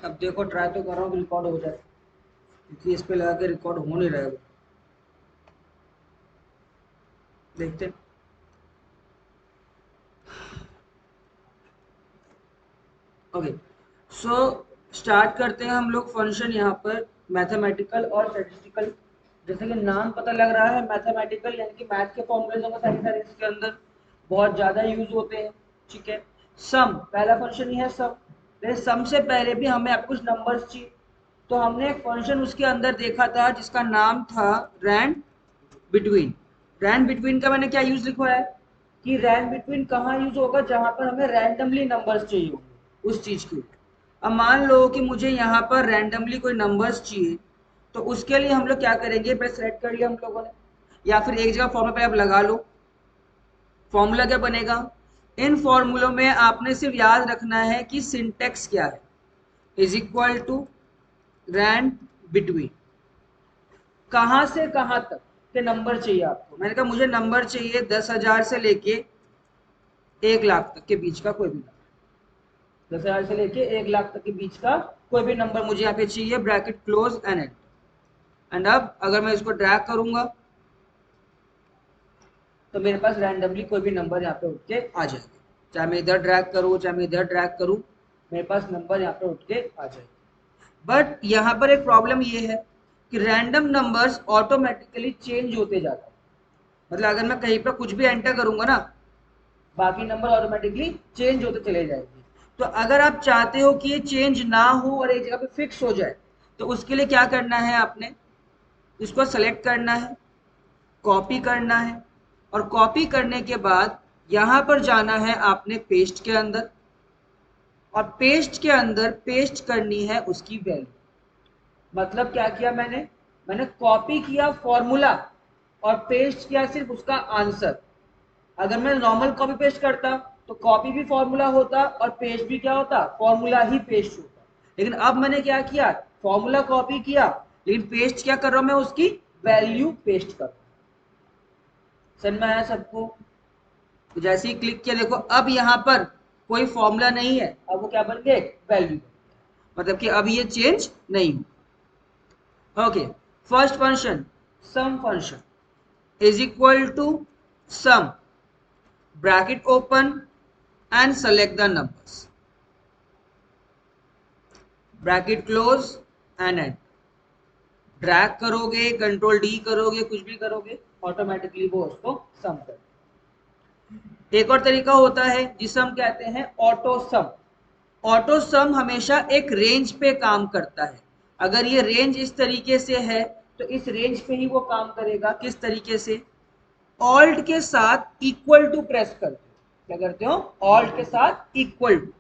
अब देखो ट्राई तो कर रहा हूँ कि रिकॉर्ड हो जाए, क्योंकि इस पे लगा के रिकॉर्ड हो नहीं रहा है वो। देखते हैं। ओके, सो स्टार्ट करते हैं हम लोग फंक्शन यहाँ पर मैथमेटिकल और स्टैटिस्टिकल। जैसे कि नाम पता लग रहा है, मैथमेटिकल यानी कि मैथ के फॉर्मूले होंगे सारे सारे इसके अंदर, बहुत ज़्यादा यूज होते हैं। ठीक है, सम पहला फंक्शन ही है सम। लेकिन सम से पहले भी हमें आप कुछ नंबर्स चाहिए, तो हमने एक फंक्शन उसके अंदर देखा था जिसका नाम था रैंड बिटवीन। रैंड बिटवीन का मैंने क्या यूज लिखवाया है कि रैंड बिटवीन कहाँ यूज होगा, जहां पर हमें रैंडमली नंबर्स चाहिए होंगे उस चीज के। अब मान लो कि मुझे यहाँ पर रैंडमली कोई नंबर्स चाहिए, तो उसके लिए हम लोग क्या करेंगे, पहले सेलेक्ट कर लिया हम लोगों ने, या फिर एक जगह फॉर्मूला पे आप लगा लो। फॉर्मूला क्या बनेगा, इन फॉर्मूलों में आपने सिर्फ याद रखना है कि सिंटेक्स क्या है, is equal to rand between, कहाँ से कहाँ तक के नंबर चाहिए आपको। मैंने कहा मुझे नंबर चाहिए 10,000 से लेके 1 लाख तक के बीच का कोई भी नंबर, 10,000 से लेके 1 लाख तक के बीच का कोई भी नंबर मुझे यहाँ पे चाहिए, bracket close and and. And अब अगर मैं इसको ड्रैग करूंगा तो मेरे पास रैंडमली कोई भी नंबर यहाँ पे उठ के आ जाएगा। चाहे मैं इधर ड्रैग करूँ चाहे मैं इधर ड्रैग करूँ, मेरे पास नंबर यहाँ पे उठ के आ जाएगा। बट यहाँ पर एक प्रॉब्लम ये है कि रैंडम नंबर्स ऑटोमेटिकली चेंज होते जाते हैं। मतलब अगर मैं कहीं पर कुछ भी एंटर करूंगा ना, बाकी नंबर ऑटोमेटिकली चेंज होते चले जाएंगे। तो अगर आप चाहते हो कि ये चेंज ना हो और एक जगह पे फिक्स हो जाए, तो उसके लिए क्या करना है, आपने इसको सेलेक्ट करना है, कॉपी करना है, और कॉपी करने के बाद यहां पर जाना है आपने पेस्ट के अंदर, और पेस्ट के अंदर पेस्ट करनी है उसकी वैल्यू। मतलब क्या किया मैंने, मैंने कॉपी किया फॉर्मूला और पेस्ट किया सिर्फ उसका आंसर। अगर मैं नॉर्मल कॉपी पेस्ट करता तो कॉपी भी फॉर्मूला होता और पेस्ट भी क्या होता, फॉर्मूला ही पेस्ट होता। लेकिन अब मैंने क्या किया, फॉर्मूला कॉपी किया, लेकिन पेस्ट क्या कर रहा हूं मैं, उसकी वैल्यू पेस्ट कर रहा हूं। समझ में आया सबको। तो जैसे ही क्लिक किया देखो अब यहाँ पर कोई फॉर्मूला नहीं है, अब वो क्या बन गए, वैल्यू। मतलब कि अब ये चेंज नहीं हो। Okay, first function sum function is equal to sum, bracket open and select the numbers, bracket close and and. Drag करोगे, कंट्रोल डी करोगे, कुछ भी करोगे, ऑटोमेटिकली वो उसको सम कर। एक और तरीका होता है जिसे हम कहते हैं ऑटो सम। ऑटो सम हमेशा एक रेंज पे काम करता है। अगर ये रेंज इस तरीके से है तो इस रेंज पे ही वो काम करेगा। किस तरीके से, ऑल्ट के साथ इक्वल टू प्रेस करते हो, क्या करते हो, ऑल्ट के साथ इक्वल टू,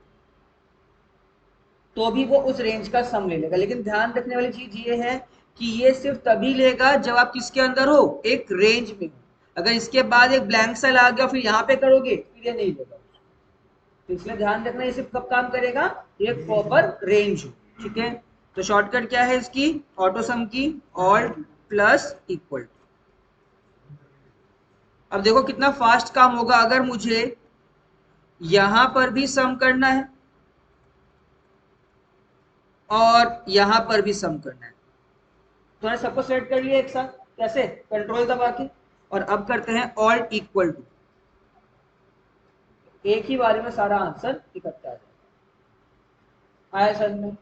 तो भी वो उस रेंज का सम ले लेगा। लेकिन ध्यान रखने वाली चीज ये है कि ये सिर्फ तभी लेगा जब आप किसके अंदर हो, एक रेंज में हो। अगर इसके बाद एक ब्लैंक सेल आ गया फिर यहाँ पे करोगे, फिर ये नहीं लेगा। तो इसलिए ध्यान रखना ये सिर्फ कब काम करेगा, एक प्रॉपर रेंज हो। ठीक है, तो शॉर्टकट क्या है इसकी, ऑटो सम की, ऑल्ट प्लस इक्वल। अब देखो कितना फास्ट काम होगा। अगर मुझे यहां पर भी सम करना है और यहां पर भी सम करना है, तो मैंने सबको सेलेक्ट कर लिया एक साथ, कैसे, कंट्रोल दबा के, और अब करते हैं ऑल्ट इक्वल टू, एक ही बारी में सारा आंसर इकट्ठा आ जाएगा। आया समझ में।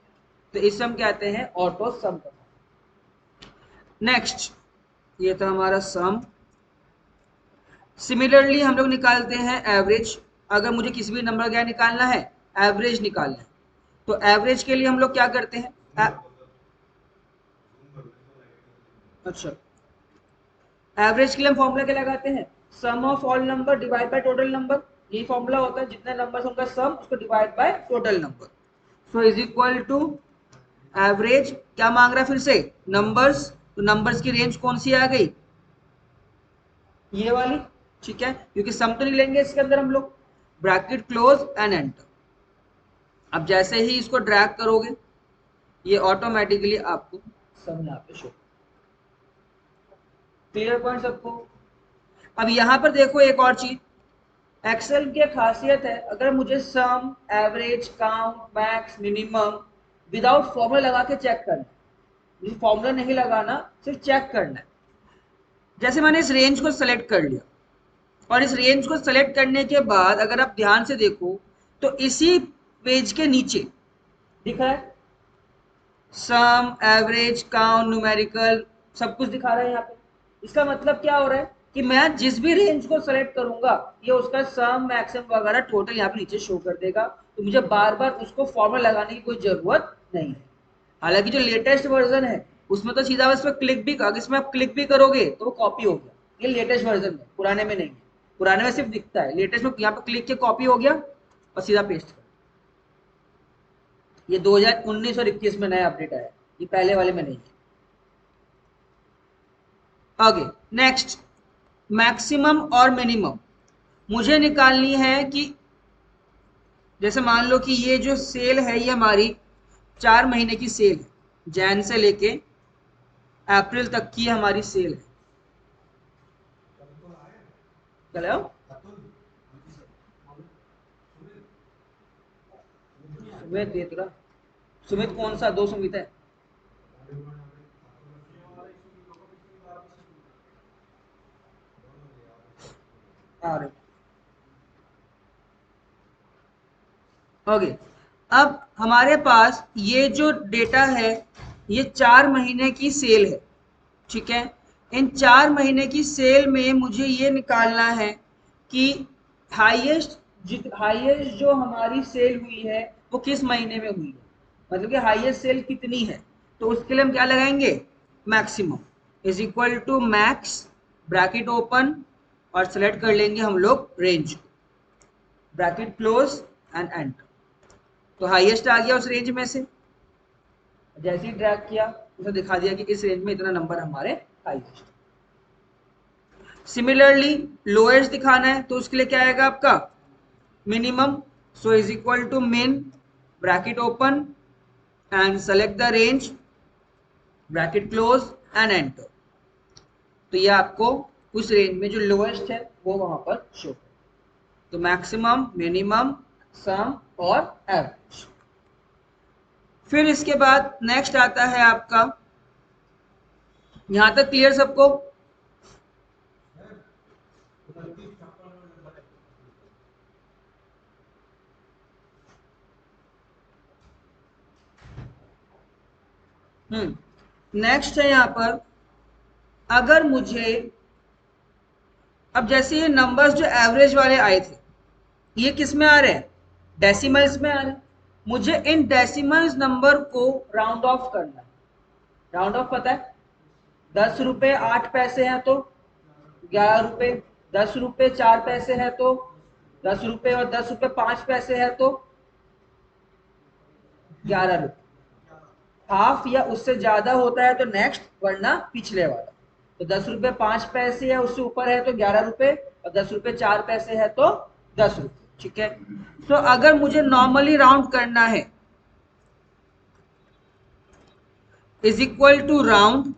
तो इसे हम कहते हैं ऑटो सम करना। नेक्स्ट, ये था हमारा सम। सिमिलरली हम लोग निकालते हैं एवरेज। अगर मुझे किसी भी नंबर का निकालना है, एवरेज निकालना है, तो एवरेज के लिए हम लोग क्या करते हैं, अच्छा, एवरेज के लिए हम फॉर्मूला क्या लगाते हैं, sum of all number divide by total number. यही फॉर्मूला होता है, जितने नंबर उनका सम उसको divide by total number. So is equal to average, क्या मांग रहा है फिर से, नंबर्स, तो नंबर्स की रेंज कौन सी आ गई, ये वाली। ठीक है, क्योंकि सम तो नहीं लेंगे इसके अंदर हम लोग, ब्रैकेट क्लोज एंड एंटर। अब जैसे ही इसको ड्रैग करोगे ये ऑटोमेटिकली आपको सम यहाँ पे शो। क्लियर पॉइंट सबको। अब यहाँ पर देखो एक और चीज, एक्सेल की खासियत है, अगर मुझे sum, average, count, max, minimum without formula लगा के चेक करना है, फॉर्मूला नहीं लगाना, सिर्फ चेक करना है। जैसे मैंने इस रेंज को सेलेक्ट कर लिया और इस रेंज को सेलेक्ट करने के बाद अगर आप ध्यान से देखो तो इसी पेज के नीचे दिख रहा है सम, एवरेज, काउंट, न्यूमेरिकल, सब कुछ दिखा रहा है यहाँ पे। इसका मतलब क्या हो रहा है कि मैं जिस भी रेंज को सेलेक्ट करूंगा ये उसका सम, मैक्सिमम वगैरह टोटल यहाँ पे नीचे शो कर देगा, तो मुझे बार बार उसको फॉर्मूला लगाने की कोई जरूरत नहीं है। हालांकि जो लेटेस्ट वर्जन है उसमें तो सीधा इस पर क्लिक भी, अगर इसमें आप क्लिक भी करोगे तो वो कॉपी हो गया, ये लेटेस्ट वर्जन में, पुराने में नहीं है। पुराने में सिर्फ दिखता है, लेटेस्ट में यहाँ पे क्लिक के कॉपी हो गया और सीधा पेस्ट कर। ये 2019 और 21 में नया अपडेट आया, ये पहले वाले में नहीं है। आगे नेक्स्ट, मैक्सिमम और मिनिमम मुझे निकालनी है कि जैसे मान लो कि ये जो सेल है ये हमारी 4 महीने की सेल है, जैन से लेके अप्रैल तक की हमारी सेल है। चलो सुमित दे तुरा, सुमित कौन सा, 2 सुमित है? ओके, अब हमारे पास ये जो डेटा है ये 4 महीने की सेल है, ठीक है। इन 4 महीने की सेल में मुझे ये निकालना है कि हाईएस्ट जो हमारी सेल हुई है वो किस महीने में हुई है, मतलब कि हाईएस्ट सेल कितनी है। तो उसके लिए हम क्या लगाएंगे, maximum is equal to max, bracket open और सेलेक्ट कर लेंगे हम लोग रेंज को, ब्रैकेट क्लोज एंड एंटर। तो हाईएस्ट आ गया उस रेंज में से, जैसे ही ड्रैग किया उसे दिखा दिया कि इस रेंज में इतना नंबर हमारे हाईएस्ट। सिमिलरली लोएस्ट दिखाना है तो उसके लिए क्या आएगा आपका, minimum, so is equal to min, bracket open and select the range, bracket close and enter. तो ये आपको उस रेंज में जो लोएस्ट है वो वहां पर शो है। तो मैक्सिमम, मिनिमम, सम और एवरेज। फिर इसके बाद नेक्स्ट आता है आपका, यहां तक क्लियर सबको? नेक्स्ट है यहां पर, अगर मुझे अब जैसे ये नंबर्स जो एवरेज वाले आए थे ये किस में आ रहे हैं, डेसिमल्स में आ रहे हैं। मुझे इन डेसिमल्स नंबर को राउंड ऑफ करना है। राउंड ऑफ पता है, 10 रुपए 8 पैसे हैं तो 11 रुपए, 10 रुपए 4 पैसे है तो 10 रुपए और 10 रुपए 5 पैसे है तो 11 रुपए। हाफ या उससे ज्यादा होता है तो नेक्स्ट, वरना पिछले वाला। तो 10 रुपए 5 पैसे है उससे ऊपर है तो 11 रुपए और 10 रुपए 4 पैसे है तो 10 रुपए, ठीक है। तो अगर मुझे नॉर्मली राउंड करना है is equal to round,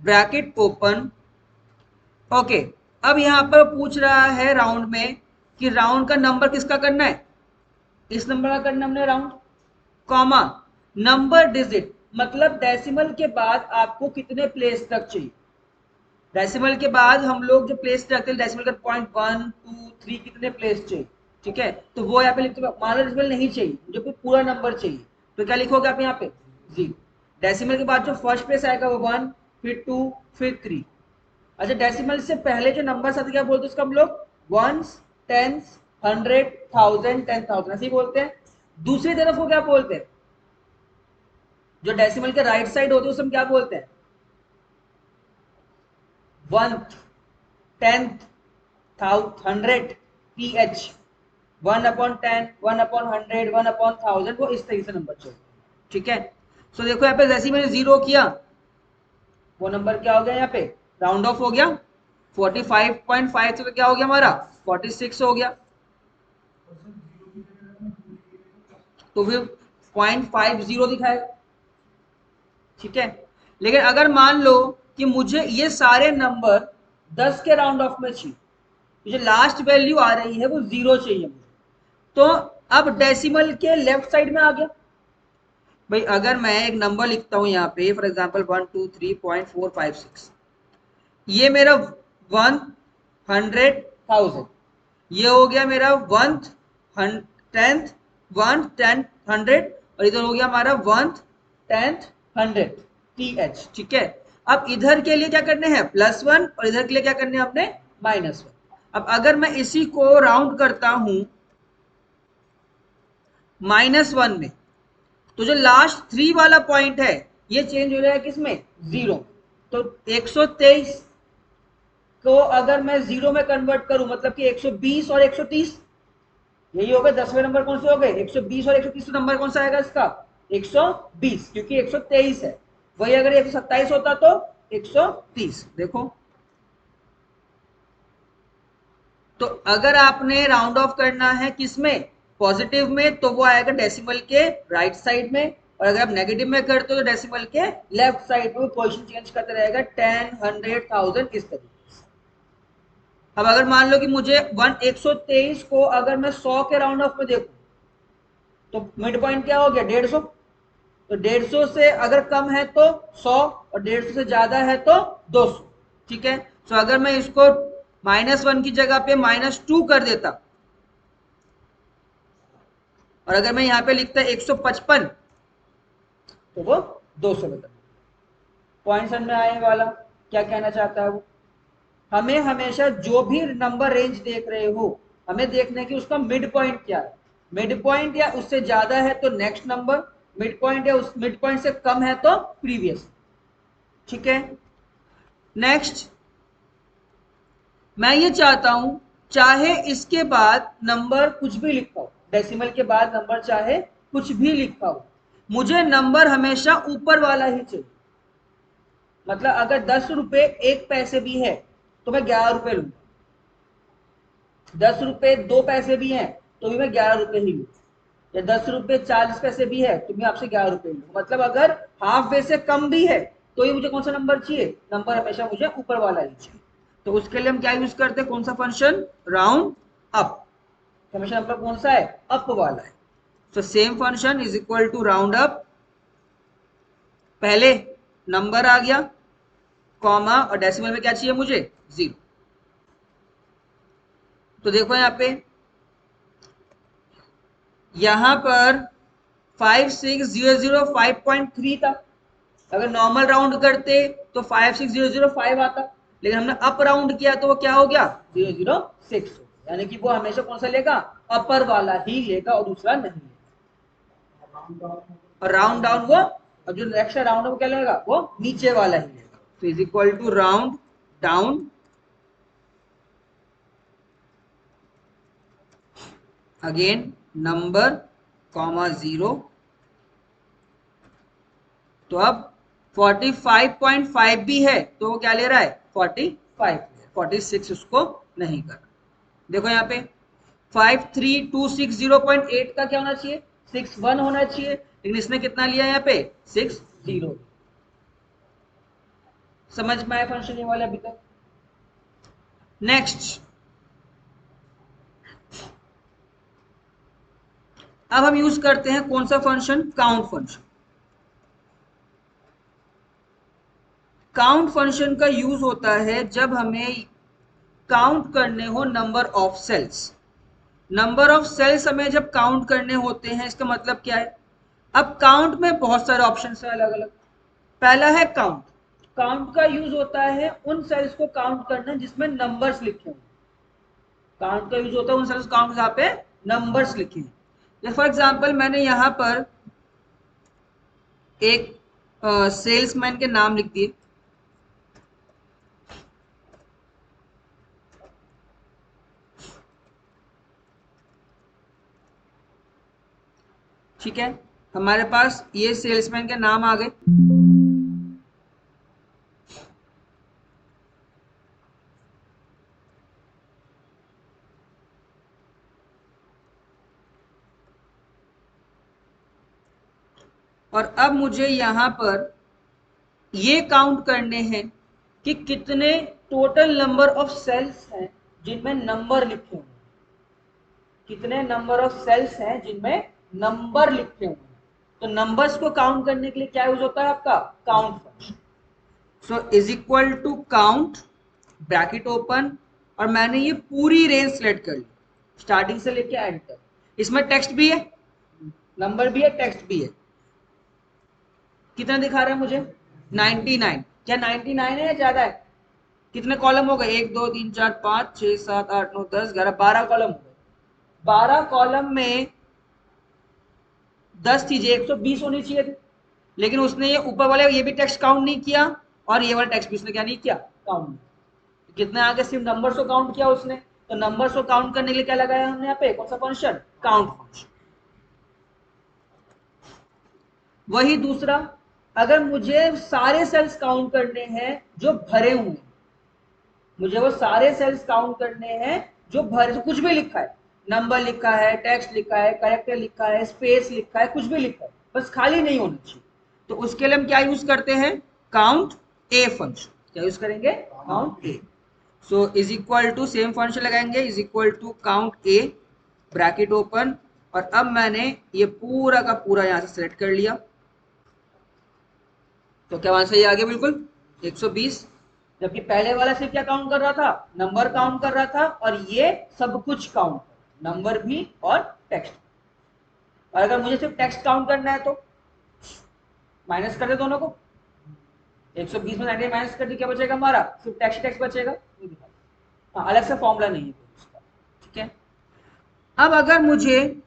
bracket open, okay. अब यहां पर पूछ रहा है राउंड में कि राउंड का नंबर किसका करना है, इस नंबर का करना हमने राउंड, कॉमा नंबर डिजिट, मतलब डेसिमल के बाद आपको कितने प्लेस तक चाहिए। डेसिमल के बाद हम लोग जो प्लेस रखते हैं डेसिमल का 0.1 2 3 कितने प्लेस चाहिए, ठीक है। तो वो यहाँ पे लिखते, मान लो डेसिमल नहीं चाहिए, मुझे कोई पूरा नंबर चाहिए, तो क्या लिखोगे आप यहाँ पे, 0। डेसिमल के बाद जो फर्स्ट प्लेस आएगा वो 1, फिर 2, फिर 3। अच्छा, डेसिमल से पहले जो नंबर आते क्या बोलते हैं उसको हम लोग, वंस, टेंस, 100, 1000, 10,000 ऐसे ही बोलते हैं। दूसरी तरफ को क्या बोलते हैं, जो डेसिमल के राइट साइड होते हैं उसे हम क्या बोलते हैं, वंथ, टेंथ, 100, ph, 1/10, 1/100, 1/1000, वो इस तरीके से नंबर चलते हैं, ठीक है। सो देखो यहाँ पे जैसे ही मैंने 0 किया वो नंबर क्या हो गया, यहाँ पे राउंड ऑफ हो गया, 45.5 से क्या हो गया हमारा 46 हो गया, तो फिर 0.50 दिखाएगा, ठीक है। लेकिन अगर मान लो कि मुझे ये सारे नंबर 10 के राउंड ऑफ में चाहिए, जो लास्ट वैल्यू आ रही है वो 0 चाहिए मुझे, तो अब डेसिमल के लेफ्ट साइड में आ गया, भाई अगर मैं एक नंबर लिखता हूं यहाँ पे फॉर एग्जांपल 123.456, ये मेरा 100,000, ये हो गया मेरा 1/10, 1/10 और इधर हो गया हमारा 1/10 TH। ठीक है, अब इधर के लिए क्या करने हैं +1 और इधर के लिए क्या करने हैं अपने -1। अब अगर मैं इसी को राउंड करता हूं -1 में, तो जो लास्ट 3 वाला पॉइंट है ये चेंज हो जाएगा किसमें 0। तो 123 को अगर मैं 0 में कन्वर्ट करूं मतलब कि 120 और 130, यही हो गए 10वें नंबर कौन से हो गए 120 और 130, नंबर कौन सा आएगा इसका 120, क्योंकि 123 है। वही अगर 127 होता तो 130। देखो, तो अगर आपने राउंड ऑफ करना है किसमें पॉजिटिव में, तो वो आएगा डेसिमल के राइट साइड में, और अगर आप नेगेटिव में करते हो तो डेसिमल के लेफ्ट साइड में पोजीशन चेंज करते रहेगा 10, 100,000 इस तरीके से। अब अगर मान लो कि मुझे 123 को अगर मैं 100 के राउंड ऑफ में देखूं तो मिड पॉइंट क्या हो गया 150। तो 150 से अगर कम है तो 100 और 150 से ज्यादा है तो 200। ठीक है, तो अगर मैं इसको -1 की जगह पे -2 कर देता और अगर मैं यहाँ पे लिखता 155 तो वो 200 बदल। पॉइंट समझ में आए वाला क्या कहना चाहता है वो। हमें हमेशा जो भी नंबर रेंज देख रहे हो हमें देखना है कि उसका मिड पॉइंट क्या है। मिड पॉइंट या उससे ज्यादा है तो नेक्स्ट नंबर, मिड पॉइंट या उस मिड पॉइंट से कम है तो प्रीवियस। ठीक है, नेक्स्ट मैं ये चाहता हूं चाहे इसके बाद नंबर कुछ भी लिखा हो, डेसिमल के बाद नंबर चाहे कुछ भी लिखा हो, मुझे नंबर हमेशा ऊपर वाला ही चाहिए। मतलब अगर 10 रुपए 1 पैसे भी है तो मैं 11 रुपए लूंगा, 10 रुपए 2 पैसे भी हैं तो भी मैं 11 रुपए ही लूँ, या 10 रुपए 40 पैसे भी है तो मैं आपसे 11 रुपए लूँ। मतलब अगर हाफ वे से कम भी है तो ही मुझे कौन सा नंबर चाहिए, नंबर हमेशा मुझे ऊपर वाला ही चाहिए। तो उसके लिए हम क्या यूज करते हैं, कौन सा फंक्शन, राउंड अप। हमेशा नंबर कौन सा है, अप वाला है। तो same function is equal to round up, पहले नंबर आ गया कॉमा और डेसिमल में क्या चाहिए मुझे 0। तो देखो यहाँ पे यहां पर 56,005.3 था, अगर नॉर्मल राउंड करते तो 56,005 आता, लेकिन हमने अप राउंड किया तो वो क्या हो गया 006, यानी कि वो हमेशा कौन सा लेगा, अपर वाला ही लेगा और दूसरा नहीं लेगा। और राउंड डाउन वो, और जो नेक्स्ट राउंड है वो क्या लेगा, वो नीचे वाला ही लेगा। तो is equal to round down again number comma 0। तो अब 45.5 भी है तो वो क्या ले रहा है 45, 46 उसको नहीं कर। देखो यहाँ पे 53,260.8 का क्या होना चाहिए 61 होना चाहिए, लेकिन इसने कितना लिया यहाँ पे 60। समझ में आया फंक्शन ये वाला अभी तक। नेक्स्ट अब हम यूज करते हैं कौन सा function, count function. Count function का यूज होता है जब हमें काउंट करने हो number of cells. Number of cells हमें जब काउंट करने होते हैं, इसका मतलब क्या है, अब काउंट में बहुत सारे ऑप्शन है अलग अलग। पहला है काउंट, काउंट का यूज होता है उन सेल्स को काउंट करना जिसमें नंबर्स लिखे हों। काउंट का यूज होता है उन सेल्स काउंट जहां पे नंबर्स लिखे हैं। फॉर एग्जांपल मैंने यहां पर एक सेल्समैन के नाम लिख दिए, ठीक है, हमारे पास ये सेल्समैन के नाम आ गए। और अब मुझे यहां पर ये काउंट करने हैं कि कितने टोटल नंबर ऑफ सेल्स हैं जिनमें नंबर लिखे हुए हैं, कितने नंबर ऑफ सेल्स हैं जिनमें नंबर लिखे हुए हैं। तो नंबर्स को काउंट करने के लिए क्या यूज होता है आपका, count function. So is equal to count bracket open, और मैंने ये पूरी रेंज सेलेक्ट कर ली स्टार्टिंग से लेके एंड तक। इसमें टेक्स्ट भी है, नंबर भी है, टेक्स्ट भी है। कितना दिखा रहा है मुझे, 99। क्या 99 है या ज्यादा है? कितने कॉलम हो गए, 1 2 3 4 5 6 7 8 9 10 11 12 कॉलम हो गए। 12 कॉलम में 10 चीजें 120 होनी चाहिए थी, लेकिन उसने ये ऊपर वाले ये भी टेक्स्ट काउंट नहीं किया और ये वाला टेक्स्ट भी उसने क्या नहीं किया, काउंट नहीं। कितने आगे, सिर्फ नंबर्स को काउंट किया उसने। तो नंबर्स को काउंट करने के लिए क्या लगाया हमने यहाँ पे, कौन सा फंक्शन, काउंट फंक्शन। वही दूसरा, अगर मुझे सारे सेल्स काउंट करने हैं जो भरे हुए हैं, मुझे वो सारे सेल्स काउंट करने हैं जो भरे, तो कुछ भी लिखा है, नंबर लिखा है, टेक्स्ट लिखा है, कैरेक्टर लिखा है, स्पेस लिखा है, कुछ भी लिखा है, बस खाली नहीं होना चाहिए। तो उसके लिए हम क्या यूज करते हैं, काउंट ए फंक्शन। क्या यूज करेंगे, count a. So is equal to same function लगाएंगे, is equal to count a bracket open, और अब मैंने ये पूरा का पूरा यहां से सेलेक्ट कर लिया। तो क्या आंसर ये आ गया, बिल्कुल 120। जबकि पहले वाला सिर्फ क्या काउंट कर रहा था, नंबर काउंट कर रहा था, और ये सब कुछ काउंट, नंबर भी और टेक्स्ट। और अगर मुझे सिर्फ टेक्स्ट काउंट करना है तो माइनस कर दे दोनों को, 120 में 90 माइनस कर दी, क्या बचेगा हमारा, सिर्फ टेक्स्ट टेक्स्ट बचेगा। हाँ, अलग से फॉर्मूला नहीं है उसका, ठीक है। अब अगर मुझे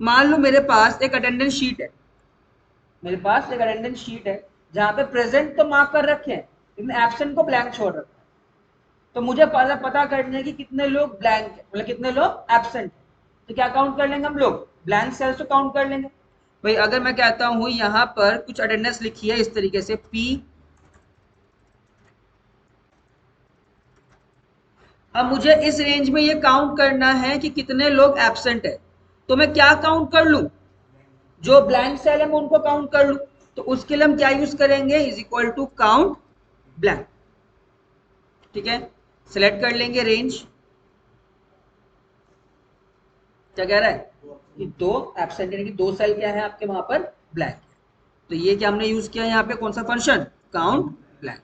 मान लो मेरे पास एक अटेंडेंस शीट है, मेरे पास एक अटेंडेंस शीट है जहां पे प्रेजेंट तो मार्क कर रखे हैं लेकिन एब्सेंट को ब्लैंक छोड़ रखा है। तो मुझे पता करना है कि कितने लोग ब्लैंक है, मतलब कितने लोग एब्सेंट है। तो क्या काउंट कर लेंगे हम लोग, ब्लैंक सेल्स तो काउंट कर लेंगे। भाई अगर मैं कहता हूं यहां पर कुछ अटेंडेंस लिखी है इस तरीके से P, अब मुझे इस रेंज में ये काउंट करना है कि कितने लोग एब्सेंट है। तो मैं क्या काउंट कर लूं, जो ब्लैंक सेल है मैं उनको काउंट कर लूं। तो उसके लिए हम क्या यूज करेंगे, is equal to count blank. ठीक है, सिलेक्ट कर लेंगे रेंज। क्या कह रहा है कि दो एब्सेंट यानी कि दो सेल क्या है आपके वहां पर, ब्लैंक। तो ये क्या हमने यूज किया यहाँ पे, कौन सा function, count blank.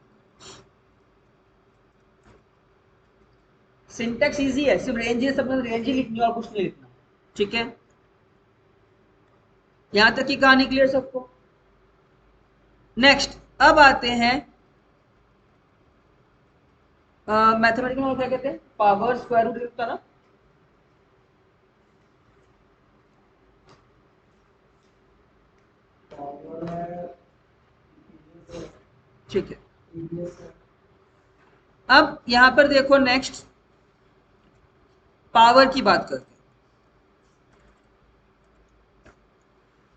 Syntax easy है, सिर्फ रेंज है, सब रेंज ही लिखनी है और कुछ नहीं लिखना। ठीक है, यहां तक की कहानी क्लियर सबको। नेक्स्ट अब आते हैं मैथमेटिकल में क्या कहते हैं, पावर स्क्वायर रूट लिखता ना। ठीक है, अब यहां पर देखो नेक्स्ट पावर की बात करते हैं।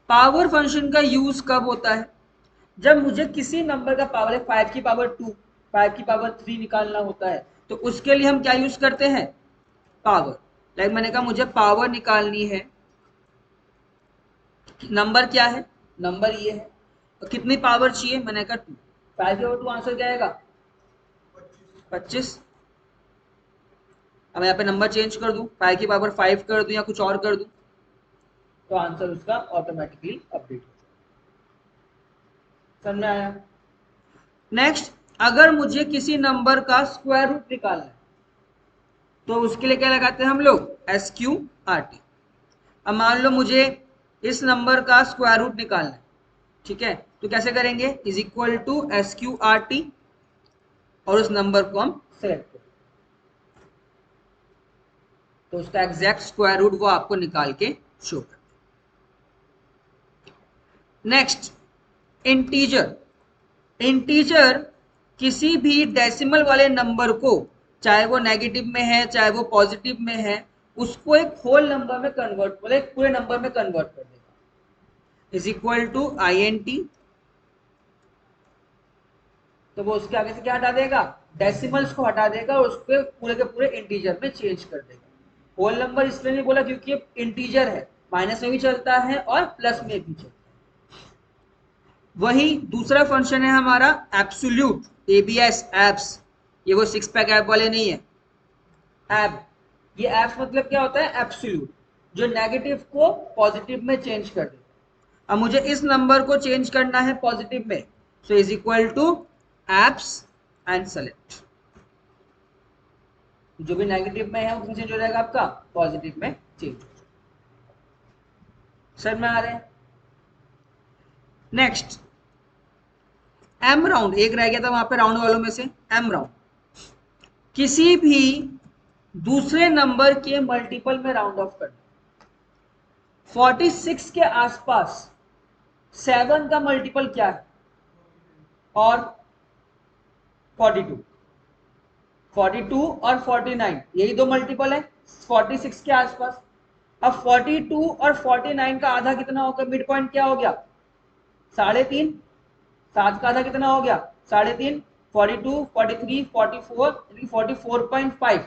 पावर फंक्शन का यूज कब होता है, जब मुझे किसी नंबर का पावर है 5 की पावर 2, 5 की पावर 3 निकालना होता है। तो उसके लिए हम क्या यूज करते हैं, पावर। लाइक मैंने कहा मुझे पावर निकालनी है, नंबर क्या है, नंबर ये है, तो कितनी पावर चाहिए, मैंने कहा 2, 5 की पावर 2 आंसर क्या आएगा, 25। अब यहाँ पे नंबर चेंज कर दूं, 5 की पावर 5 कर दूं या कुछ और कर दूं, तो आंसर उसका ऑटोमेटिकली अपडेट हो जाएगा। समझ में आया। नेक्स्ट, अगर मुझे किसी नंबर का स्क्वायर रूट निकालना है तो उसके लिए क्या लगाते हैं हम लोग, SQRT। अब मान लो मुझे इस नंबर का स्क्वायर रूट निकालना है, ठीक है, तो कैसे करेंगे, इज इक्वल टू SQRT और उस नंबर को हम सेलेक्ट करें, तो उसका एग्जैक्ट स्क्वायर रूट वो आपको निकाल के शो कर। Next, integer. इंटीजर किसी भी डेसिमल वाले नंबर को, चाहे वो नेगेटिव में है चाहे वो पॉजिटिव में है, उसको एक होल नंबर में कन्वर्ट, मतलब एक पूरे नंबर में कन्वर्ट कर देगा। इज इक्वल टू INT, तो वो उसके आगे से क्या हटा देगा, डेसिमल्स को हटा देगा और उसको पूरे के पूरे इंटीजर में चेंज कर देगा। होल नंबर इसलिए नहीं बोला क्योंकि ये इंटीजर है, माइनस में भी चलता है और प्लस में भी चलता है। वही दूसरा फंक्शन है हमारा एब्सोल्यूट, ABS एब्स। ये वो 6 पैक ऐप वाले नहीं है, एब। ये एब्स मतलब क्या होता है, एब्सोल्यूट, जो नेगेटिव को पॉजिटिव में चेंज कर देता है। अब मुझे इस नंबर को चेंज करना है पॉजिटिव में, so is equal to ABS and select. जो भी नेगेटिव में है उसमें चेंज हो जाएगा, आपका पॉजिटिव में चेंज हो जाएगा। सर में आ रहे हैं। नेक्स्ट एम राउंड, एक रह गया था वहां पे राउंड वालों में से। एम राउंड, किसी भी दूसरे नंबर के मल्टीपल में राउंड ऑफ करना। 46 के आसपास 7 का मल्टीपल क्या है, और 42, 42 और 49 यही दो मल्टीपल है 46 के आसपास। अब 42 और 49 का आधा कितना होगा, मिड पॉइंट क्या हो गया, 3.5। 7 का आधा कितना हो गया, 3.5। 42, 43, 44 यानी 44.5,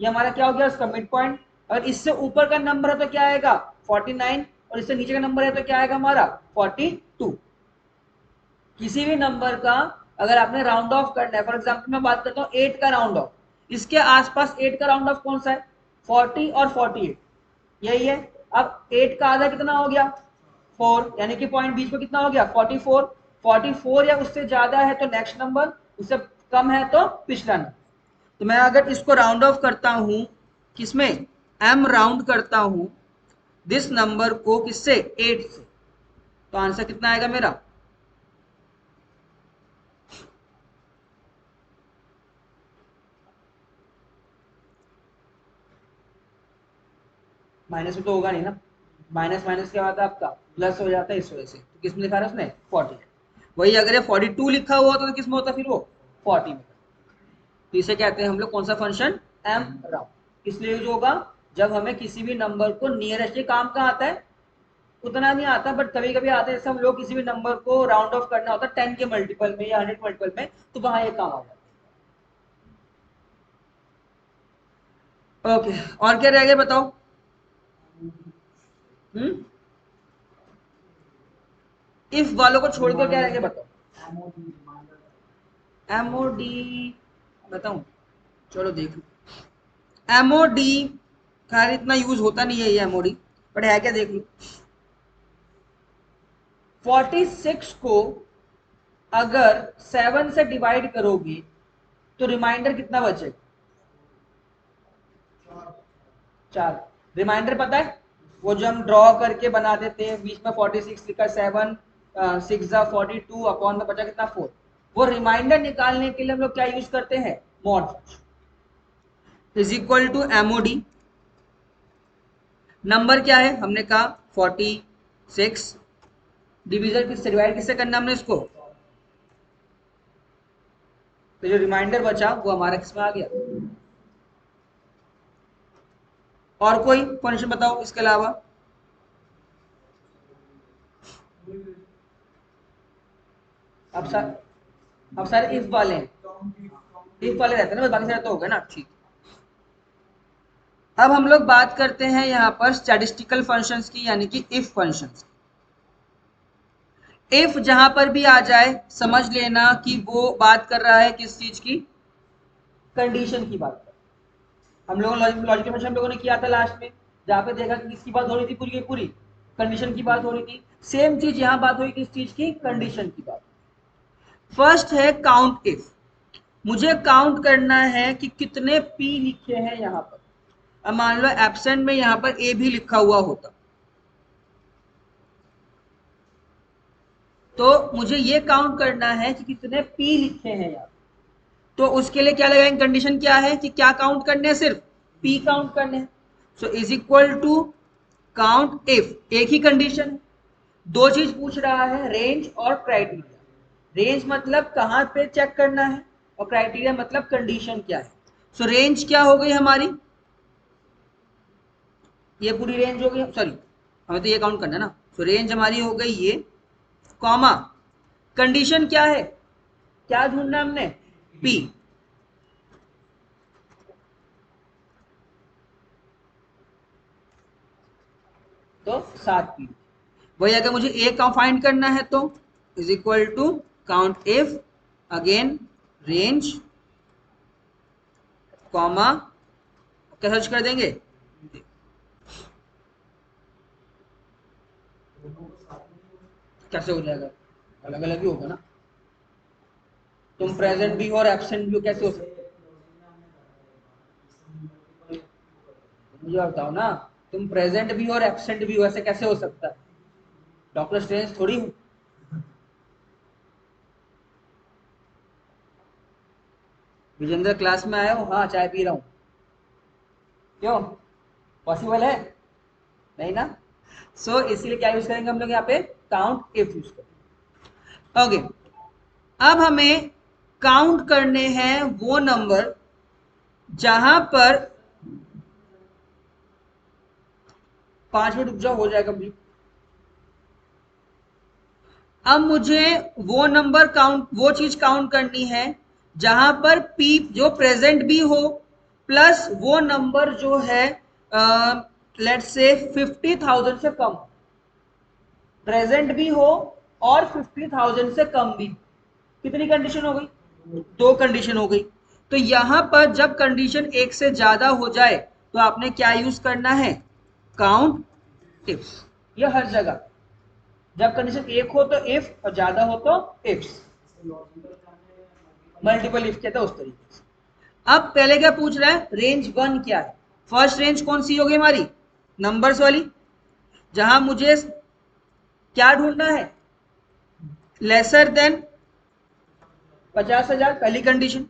ये हमारा क्या हो गया, उसका मिड पॉइंट। अगर इससे ऊपर का नंबर है तो क्या आएगा 49, और इससे नीचे का नंबर है तो क्या आएगा हमारा 42। किसी भी नंबर का अगर आपने राउंड ऑफ करना है, फॉर एग्जाम्पल मैं बात करता हूँ 8 का राउंड ऑफ, इसके आसपास 8 का राउंड ऑफ कौन सा है, 40 और 48 यही है। अब 8 का आधा कितना हो गया 4, यानी कि पॉइंट बीच में कितना हो गया 44। 44 या उससे ज्यादा है तो नेक्स्ट नंबर, उससे कम है तो पिछला नंबर। तो मैं अगर इसको राउंड ऑफ करता हूं किसमें, एम राउंड करता हूं दिस नंबर को किससे, 8 से, तो आंसर कितना आएगा मेरा, माइनस में तो होगा नहीं ना, माइनस माइनस क्या होता है आपका प्लस हो जाता है इस वजह से, तो किस में लिखा है उसने 40। वही अगर ये 42 लिखा हुआ होता तो किस में होता फिर वो 40 में। तो इसे कहते हैं हम लोग कौन सा फंक्शन, एम राउंड। इसलिए यूज होगा जब हमें किसी भी नंबर को नियरेस्ट, काम का आता है उतना नहीं आता बट कभी कभी आता है, जैसे हम लोग किसी भी नंबर को राउंड ऑफ करना होता है 10 के मल्टीपल में या 100 मल्टीपल में, तो वहां ये काम आ जाता है। ओके, और क्या रह गया बताओ। इफ वालों को छोड़कर क्या रह गया बताओ। एमओडी बताऊं, चलो देख लो। एमओडी खैर इतना यूज होता नहीं है ये एमओडी, बट है क्या देख लो। 46 को अगर 7 से डिवाइड करोगे तो रिमाइंडर कितना बचेगा, 4। रिमाइंडर पता है वो जो हम ड्रॉ करके बना देते हैं, बीच में 46 लिखा, 7 6 42 अपॉन में बचा कितना 4। वो रिमाइंडर निकालने के लिए हम लोग क्या यूज करते हैं, mod is equal to MOD. Number क्या है हमने कहा 46, डिवीजन किससे, डिवाइड किससे करना हमने इसको, तो जो रिमाइंडर बचा वो हमारा किसमें आ गया। और कोई फंक्शन बताओ इसके अलावा। अब सर, अब सारे इफ वाले हैं, इफ वाले रहते हैं ना, बाकी सारे तो हो गए ना, ठीक। अब हम लोग बात करते हैं यहाँ पर स्टैटिस्टिकल फंक्शंस की, यानी कि इफ फंक्शंस। इफ जहां पर भी आ जाए समझ लेना कि वो बात कर रहा है किस चीज की, कंडीशन की बात कर। हम लोगों लॉजिकल फंक्शन हम लोगों ने किया था लास्ट में, जहाँ पे देखा कि किसकी बात हो रही थी, पूरी की पूरी कंडीशन की बात हो रही थी। सेम चीज यहाँ बात हुई किस चीज की, कंडीशन की बात। फर्स्ट है काउंट इफ, मुझे काउंट करना है कि कितने पी लिखे हैं यहाँ पर। अब मान लो एब्सेंट में यहाँ पर ए भी लिखा हुआ होता, तो मुझे ये काउंट करना है कि कितने पी लिखे हैं यहाँ। तो उसके लिए क्या लगाएंगे, कंडीशन क्या है कि क्या काउंट करने हैं, सिर्फ पी काउंट करने हैं। So is equal to count if, एक ही कंडीशन है, दो चीज पूछ रहा है, रेंज और क्राइटेरिया। रेंज मतलब कहां पे चेक करना है, और क्राइटेरिया मतलब कंडीशन क्या है। सो रेंज क्या हो गई हमारी, ये पूरी रेंज हो गई, सॉरी हमें तो ये काउंट करना है ना। सो रेंज हमारी हो गई ये, कॉमा कंडीशन क्या है, क्या ढूंढना हमने, पी। तो 7 पी। वही अगर मुझे ए का फाइंड करना है तो is equal to count if, again range, comma क्या सर्च कर देंगे, कैसे हो जाएगा? अलग अलग ही होगा ना। तुम प्रेजेंट भी हो और एब्सेंट भी हो, कैसे हो सकता? मुझे बताओ ना, तुम प्रेजेंट भी हो और एब्सेंट भी हो, ऐसे कैसे हो सकता है? डॉक्टर स्ट्रेंज थोड़ी हूँ। विजेंद्र क्लास में आया हूँ, हाँ चाय पी रहा हूँ, क्यों? पॉसिबल है? नहीं ना। सो इसीलिए क्या यूज करेंगे हम लोग यहाँ पे? काउंट इफ यूज करेंगे। ओके, अब हमें काउंट करने हैं वो नंबर जहां पर 5 मिनट रुक जाओ, हो जाएगा कंप्लीट। अब मुझे वो नंबर काउंट, वो चीज काउंट करनी है जहां पर पी जो प्रेजेंट भी हो प्लस वो नंबर जो है लेट्स से 50,000 से कम, प्रेजेंट भी हो और 50,000 से कम भी। कितनी कंडीशन हो गई? 2 कंडीशन हो गई। तो यहां पर जब कंडीशन एक से ज्यादा हो जाए तो आपने क्या यूज करना है? Count if. ये हर जगह, जब कंडीशन एक हो तो इफ और ज्यादा हो तो इफ्स, मल्टीपल इफ कहते हैं उस तरीके से। अब पहले क्या पूछ रहा है? रेंज 1 क्या है? फर्स्ट रेंज कौन सी होगी हमारी? नंबर्स वाली, जहां मुझे क्या ढूंढना है? लेसर देन 50,000, पहली कंडीशन।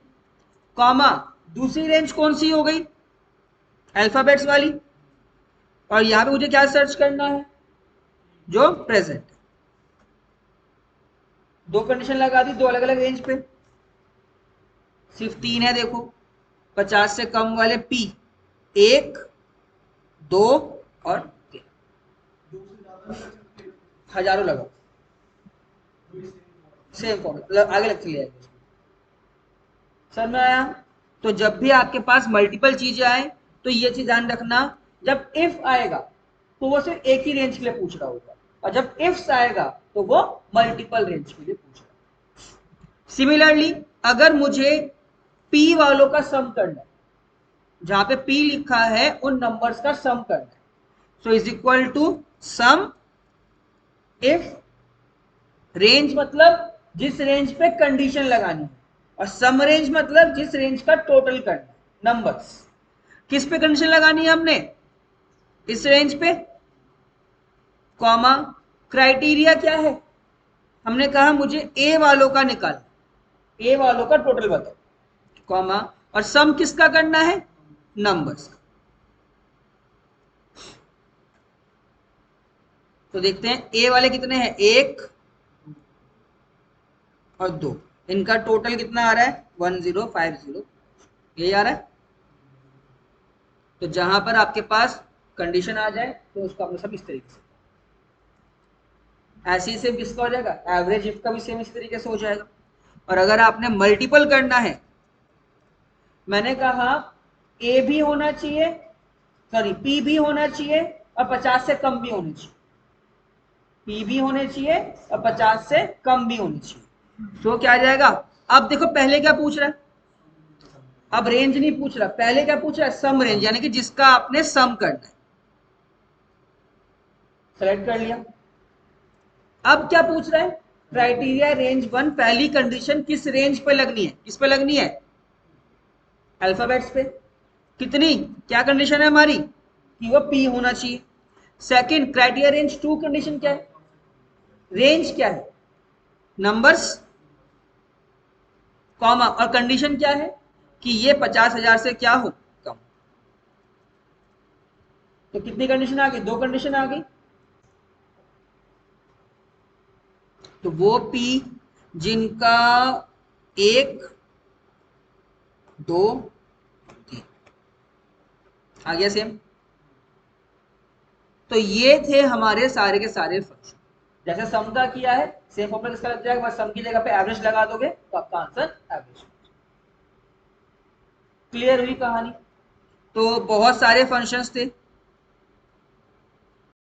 कॉमा, दूसरी रेंज कौन सी हो गई? अल्फाबेट्स वाली। और यहां पे मुझे क्या सर्च करना है? जो प्रेजेंट। दो कंडीशन लगा दी, दो अलग अलग रेंज पे। सिर्फ 3 है देखो, 50 से कम वाले पी, 1, 2 और 3। हजारों लगाओ, सेम फॉर्मूला आगे लग चलिए। सर में आया? तो जब भी आपके पास मल्टीपल चीजें आए तो ये चीज ध्यान रखना, जब इफ आएगा तो वो सिर्फ एक ही रेंज के लिए पूछ रहा होगा, और जब इफ्स आएगा तो वो मल्टीपल रेंज के लिए पूछ रहा है। सिमिलरली अगर मुझे पी वालों का सम करना है, जहां पे पी लिखा है उन नंबर्स का सम करना है, so is equal to sum if, range मतलब जिस रेंज पे कंडीशन लगानी है, और सम रेंज मतलब जिस रेंज का टोटल करना है नंबर्स। किस पे कंडीशन लगानी है हमने? इस रेंज पे। कॉमा, क्राइटेरिया क्या है? हमने कहा मुझे ए वालों का निकाल, ए वालों का टोटल बताओ, कॉमा, और सम किसका करना है? नंबर्स का। तो देखते हैं ए वाले कितने हैं, 1 और 2, इनका टोटल कितना आ रहा है? 1050, यही आ रहा है। तो जहां पर आपके पास कंडीशन आ जाए तो उसको आपने सब इस तरीके से, ऐसे ही सेम किसका हो जाएगा? एवरेज इफ का भी सेम इस तरीके से हो जाएगा। और अगर आपने मल्टीपल करना है, मैंने कहा ए भी होना चाहिए, सॉरी पी भी होना चाहिए और 50 से कम भी होनी चाहिए, पी भी होने चाहिए और 50 से कम भी होनी चाहिए। तो क्या आ जाएगा? अब देखो पहले क्या पूछ रहा है? अब रेंज नहीं पूछ रहा, पहले क्या पूछ रहा है? सम रेंज, यानी कि जिसका आपने सम करना है। सेलेक्ट कर लिया। अब क्या पूछ रहा है? क्राइटेरिया रेंज 1, पहली कंडीशन किस रेंज पे लगनी है? किस पे लगनी है? अल्फाबेट्स पे। कितनी, क्या कंडीशन है हमारी? कि वो पी होना चाहिए। सेकंड, क्राइटेरिया रेंज 2, कंडीशन क्या है? रेंज क्या है? नंबर्स, कॉमा, और कंडीशन क्या है? कि ये 50,000 से क्या हो? कम। तो कितनी कंडीशन आ गई? 2 कंडीशन आ गई। तो वो पी जिनका 1, 2, 3 आ गया सेम। तो ये थे हमारे सारे के सारे फंक्शन। जैसे सम का किया है सेम फॉर्मूला किसका लग जाएगा? बस सम की जगह पे एवरेज लगा दोगे तो आपका आंसर एवरेज। क्लियर हुई कहानी? तो बहुत सारे फंक्शंस थे,